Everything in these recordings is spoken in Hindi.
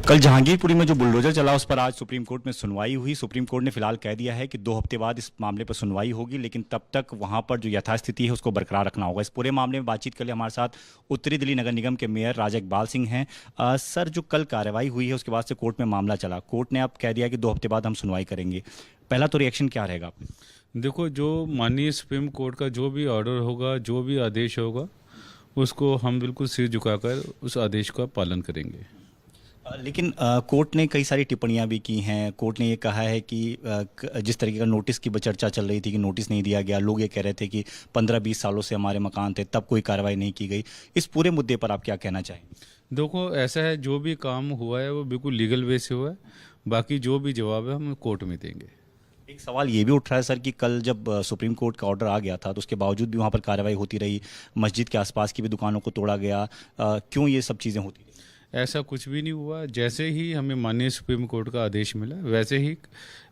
कल जहांगीरपुरी में जो बुलडोजर चला उस पर आज सुप्रीम कोर्ट में सुनवाई हुई। सुप्रीम कोर्ट ने फिलहाल कह दिया है कि 2 हफ्ते बाद इस मामले पर सुनवाई होगी, लेकिन तब तक वहां पर जो यथास्थिति है उसको बरकरार रखना होगा। इस पूरे मामले में बातचीत के लिए हमारे साथ उत्तरी दिल्ली नगर निगम के मेयर राजा इकबाल सिंह हैं। सर, जो कल कार्रवाई हुई है उसके बाद से कोर्ट में मामला चला, कोर्ट ने अब कह दिया कि 2 हफ्ते बाद हम सुनवाई करेंगे। पहला तो रिएक्शन क्या रहेगा आपका? देखो, जो माननीय सुप्रीम कोर्ट का जो भी ऑर्डर होगा, जो भी आदेश होगा, उसको हम बिल्कुल सिर झुकाकर उस आदेश का पालन करेंगे। लेकिन कोर्ट ने कई सारी टिप्पणियां भी की हैं। कोर्ट ने ये कहा है कि जिस तरीके का नोटिस की चर्चा चल रही थी कि नोटिस नहीं दिया गया, लोग ये कह रहे थे कि 15-20 सालों से हमारे मकान थे, तब कोई कार्रवाई नहीं की गई। इस पूरे मुद्दे पर आप क्या कहना चाहेंगे? देखो, ऐसा है, जो भी काम हुआ है वो बिल्कुल लीगल वे से हुआ है। बाकी जो भी जवाब है हम कोर्ट में देंगे। एक सवाल ये भी उठ रहा है सर कि कल जब सुप्रीम कोर्ट का ऑर्डर आ गया था तो उसके बावजूद भी वहाँ पर कार्रवाई होती रही, मस्जिद के आसपास की भी दुकानों को तोड़ा गया। क्यों ये सब चीज़ें होती रही? ऐसा कुछ भी नहीं हुआ। जैसे ही हमें माननीय सुप्रीम कोर्ट का आदेश मिला वैसे ही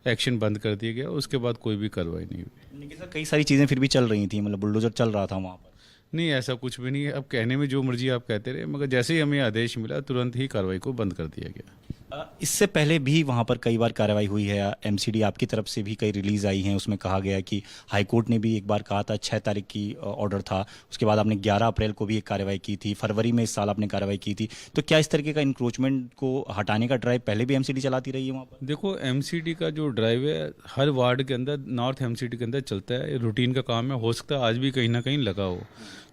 एक्शन बंद कर दिया गया, उसके बाद कोई भी कार्रवाई नहीं हुई। लेकिन सर कई सारी चीज़ें फिर भी चल रही थी, मतलब बुलडोजर चल रहा था वहाँ पर। नहीं, ऐसा कुछ भी नहीं है। अब कहने में जो मर्जी आप कहते रहे, मगर जैसे ही हमें आदेश मिला तुरंत ही कार्रवाई को बंद कर दिया गया। इससे पहले भी वहाँ पर कई बार कार्रवाई हुई है। एमसीडी आपकी तरफ से भी कई रिलीज आई हैं, उसमें कहा गया कि हाई कोर्ट ने भी एक बार कहा था, 6 तारीख की ऑर्डर था, उसके बाद आपने 11 अप्रैल को भी एक कार्रवाई की थी, फरवरी में इस साल आपने कार्रवाई की थी। तो क्या इस तरीके का इंक्रोचमेंट को हटाने का ड्राइव पहले भी एमसीडी चलाती रही है वहाँ पर? देखो, एमसीडी का जो ड्राइव है हर वार्ड के अंदर, नॉर्थ एमसीडी के अंदर चलता है। रूटीन का काम है, हो सकता है आज भी कहीं ना कहीं लगा हो,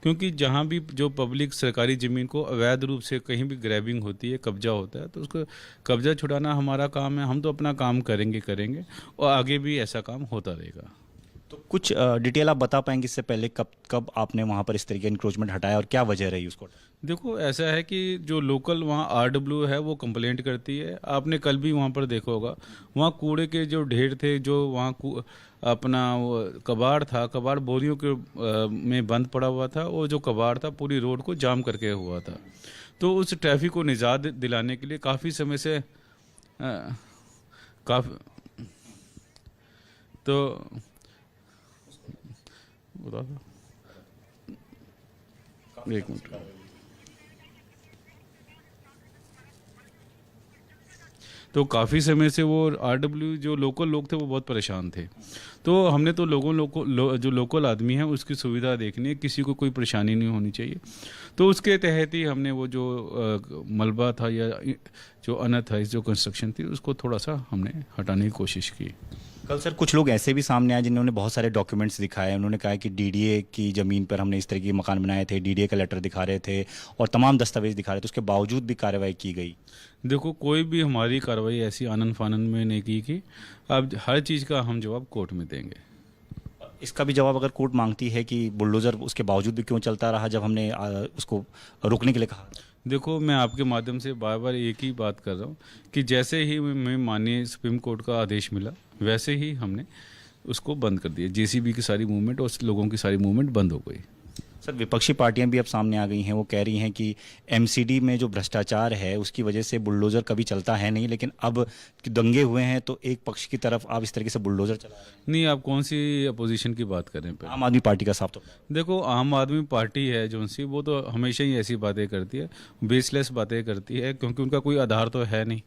क्योंकि जहाँ भी जो पब्लिक सरकारी ज़मीन को अवैध रूप से कहीं भी ग्रैबिंग होती है, कब्जा होता है, तो उसको कब्जा छुड़ाना हमारा काम है। हम तो अपना काम करेंगे और आगे भी ऐसा काम होता रहेगा। तो कुछ डिटेल आप बता पाएंगे इससे पहले कब आपने वहाँ पर इस तरीके का इंक्रोचमेंट हटाया और क्या वजह रही उसको? देखो, ऐसा है कि जो लोकल वहाँ आरडब्ल्यू है वो कंप्लेंट करती है। आपने कल भी वहाँ पर देखा होगा, वहाँ कूड़े के जो ढेर थे, जो वहाँ अपना कबाड़ था, कबाड़ बोरियों के में बंद पड़ा हुआ था, और जो कबाड़ था पूरी रोड को जाम करके हुआ था। तो उस ट्रैफिक को निजात दिलाने के लिए काफ़ी समय से काफ़ी तो बता दो, एक मिनट। तो काफ़ी समय से वो आरडब्ल्यू जो लोकल लोग थे वो बहुत परेशान थे। तो हमने तो जो लोकल आदमी है उसकी सुविधा देखनी है, किसी को कोई परेशानी नहीं होनी चाहिए। तो उसके तहत ही हमने वो जो मलबा था या जो अनऑथराइज्ड जो कंस्ट्रक्शन थी उसको थोड़ा सा हमने हटाने की कोशिश की। कल सर कुछ लोग ऐसे भी सामने आए जिन्होंने बहुत सारे डॉक्यूमेंट्स दिखाए। उन्होंने कहा कि डीडीए की ज़मीन पर हमने इस तरह के मकान बनाए थे, डीडीए का लेटर दिखा रहे थे और तमाम दस्तावेज दिखा रहे थे, उसके बावजूद भी कार्रवाई की गई। देखो, कोई भी हमारी कार्रवाई ऐसी आनन फानन में नहीं की। अब हर चीज़ का हम जवाब कोर्ट में देंगे। इसका भी जवाब अगर कोर्ट मांगती है कि बुलडोज़र उसके बावजूद भी क्यों चलता रहा जब हमने उसको रोकने के लिए कहा? देखो, मैं आपके माध्यम से बार बार एक ही बात कर रहा हूँ कि जैसे ही मैं माननीय सुप्रीम कोर्ट का आदेश मिला वैसे ही हमने उसको बंद कर दिया। जेसीबी की सारी मूवमेंट और लोगों की सारी मूवमेंट बंद हो गई। सर, विपक्षी पार्टियां भी अब सामने आ गई हैं। वो कह रही हैं कि एमसीडी में जो भ्रष्टाचार है उसकी वजह से बुलडोज़र कभी चलता है नहीं, लेकिन अब दंगे हुए हैं तो एक पक्ष की तरफ आप इस तरीके से बुलडोज़र चला रहे हैं। नहीं, आप कौन सी अपोजिशन की बात कर रहे हैं? आम आदमी पार्टी का साफ तो देखो, आम आदमी पार्टी है जो सी, वो तो हमेशा ही ऐसी बातें करती है, बेसलेस बातें करती है, क्योंकि उनका कोई आधार तो है नहीं।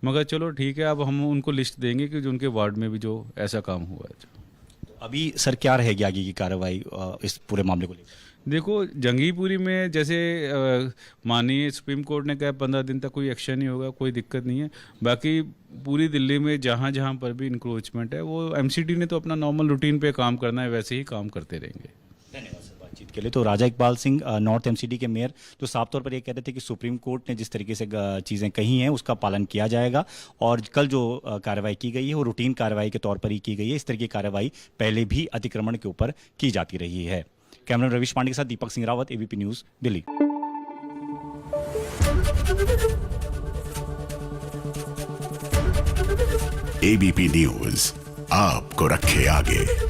मगर चलो ठीक है, अब हम उनको लिस्ट देंगे कि जो उनके वार्ड में भी जो ऐसा काम हुआ है। अभी सर क्या रहेगी आगे की कार्रवाई इस पूरे मामले को लेकर? देखो, जंगीपुरी में जैसे माननीय सुप्रीम कोर्ट ने कहा 15 दिन तक कोई एक्शन नहीं होगा, कोई दिक्कत नहीं है। बाकी पूरी दिल्ली में जहाँ जहाँ पर भी इंक्रोचमेंट है वो एमसीडी ने तो अपना नॉर्मल रूटीन पे काम करना है, वैसे ही काम करते रहेंगे। धन्यवाद सर बातचीत के लिए। तो राजा इकबाल सिंह, नॉर्थ एमसीडी के मेयर, तो साफ तौर पर ये कह रहे थे कि सुप्रीम कोर्ट ने जिस तरीके से चीज़ें कही हैं उसका पालन किया जाएगा और कल जो कार्रवाई की गई है वो रूटीन कार्रवाई के तौर पर ही की गई है। इस तरह की कार्रवाई पहले भी अतिक्रमण के ऊपर की जाती रही है। कैमरा रविश पांडे के साथ Deepak Singh Rawat, ABP news, Delhi. ABP news आपको रखे आगे।